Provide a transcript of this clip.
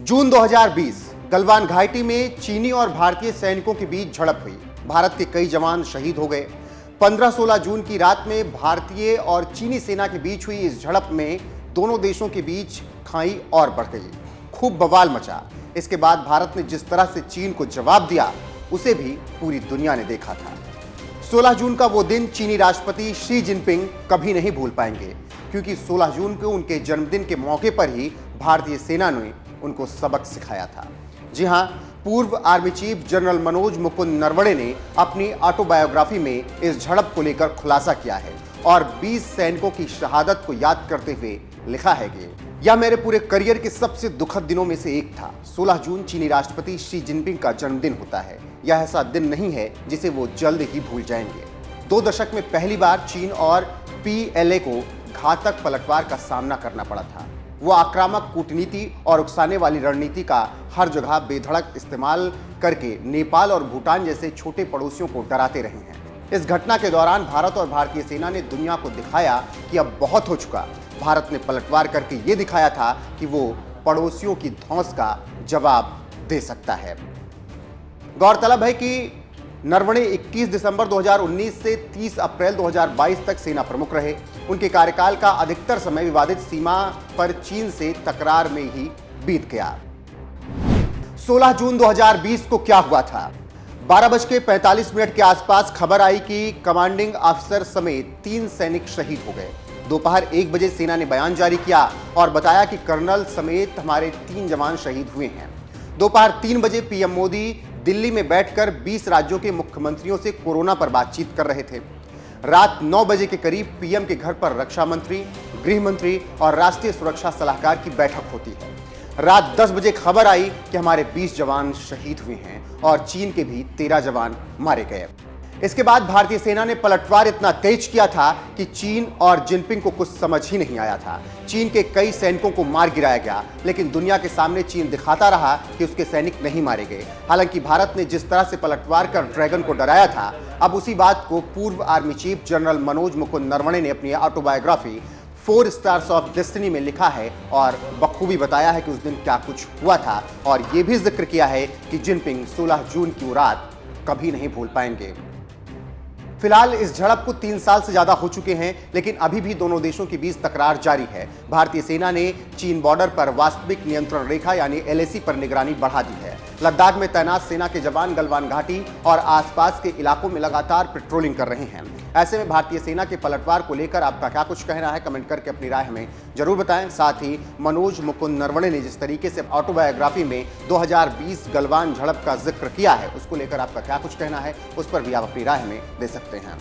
जून 2020 गलवान घाटी में चीनी और भारतीय सैनिकों के बीच झड़प हुई। भारत के कई जवान शहीद हो गए। 15-16 जून की रात में भारतीय और चीनी सेना के बीच हुई इस झड़प में दोनों देशों के बीच खाई और बढ़ गई। खूब बवाल मचा। इसके बाद भारत ने जिस तरह से चीन को जवाब दिया उसे भी पूरी दुनिया ने देखा था। 16 जून का वो दिन चीनी राष्ट्रपति शी जिनपिंग कभी नहीं भूल पाएंगे, क्योंकि 16 जून को उनके जन्मदिन के मौके पर ही भारतीय सेना ने उनको सबक सिखाया था। जी हां, पूर्व army chief general Manoj Mukund Naravane ने अपनी ऑटोबायोग्राफी में इस झड़प को लेकर खुलासा किया है और 20 सैनिकों की शहादत को याद करते हुए लिखा है कि यह मेरे पूरे करियर के सबसे दुखद दिनों में से एक था। 16 जून चीनी राष्ट्रपति शी जिनपिंग का जन्मदिन होता है। यह ऐसा दिन नहीं है जिसे वो जल्द ही भूल जाएंगे। 2 दशक में पहली बार चीन और PLA को घातक पलटवार का सामना करना पड़ा था। वो आक्रामक कूटनीति और उकसाने वाली रणनीति का हर जगह बेधड़क इस्तेमाल करके नेपाल और भूटान जैसे छोटे पड़ोसियों को डराते रहे हैं। इस घटना के दौरान भारत और भारतीय सेना ने दुनिया को दिखाया कि अब बहुत हो चुका। भारत ने पलटवार करके ये दिखाया था कि वो पड़ोसियों की धौंस का जवाब दे सकता है। गौरतलब है कि नरवणे 21 दिसंबर 2019 से 30 अप्रैल 2022 तक सेना प्रमुख रहे। उनके कार्यकाल का अधिकतर समय विवादित सीमा पर चीन से तकरार में ही बीत गया। 16 जून 2020 को क्या हुआ था? 12:45 के आसपास खबर आई कि कमांडिंग अफसर समेत 3 सैनिक शहीद हो गए। दोपहर 1 बजे सेना ने बयान जारी किया और बताया कि कर्नल समेत हमारे 3 जवान शहीद हुए हैं। दोपहर 3 बजे पीएम मोदी दिल्ली में बैठकर 20 राज्यों के मुख्यमंत्रियों से कोरोना पर बातचीत कर रहे थे। रात 9 बजे के करीब पीएम के घर पर रक्षा मंत्री, गृह मंत्री और राष्ट्रीय सुरक्षा सलाहकार की बैठक होती है। रात 10 बजे खबर आई कि हमारे 20 जवान शहीद हुए हैं और चीन के भी 13 जवान मारे गए। इसके बाद भारतीय सेना ने पलटवार इतना तेज किया था कि चीन और जिनपिंग को कुछ समझ ही नहीं आया था। चीन के कई सैनिकों को मार गिराया गया, लेकिन दुनिया के सामने चीन दिखाता रहा कि उसके सैनिक नहीं मारे गए। हालांकि भारत ने जिस तरह से पलटवार कर ड्रैगन को डराया था, अब उसी बात को पूर्व army chief general Manoj Mukund Naravane ने अपनी ऑटोबायोग्राफी 4 स्टार्स ऑफ डेस्टिनी में लिखा है और बखूबी बताया है कि उस दिन क्या कुछ हुआ था, और यह भी जिक्र किया है कि जिनपिंग 16 जून की वो रात कभी नहीं भूल पाएंगे। फिलहाल इस झड़प को 3 साल से ज्यादा हो चुके हैं, लेकिन अभी भी दोनों देशों के बीच तकरार जारी है। भारतीय सेना ने चीन बॉर्डर पर वास्तविक नियंत्रण रेखा यानी LAC पर निगरानी बढ़ा दी है। लद्दाख में तैनात सेना के जवान गलवान घाटी और आसपास के इलाकों में लगातार पेट्रोलिंग कर रहे हैं। ऐसे में भारतीय सेना के पलटवार को लेकर आपका क्या कुछ कहना है, कमेंट करके अपनी राय हमें जरूर बताएं। साथ ही मनोज मुकुंद नरवणे ने जिस तरीके से ऑटोबायोग्राफी में 2020 गलवान झड़प का जिक्र किया है, उसको लेकर आपका क्या कुछ कहना है, उस पर भी आप अपनी राय हमें दे सकते हैं।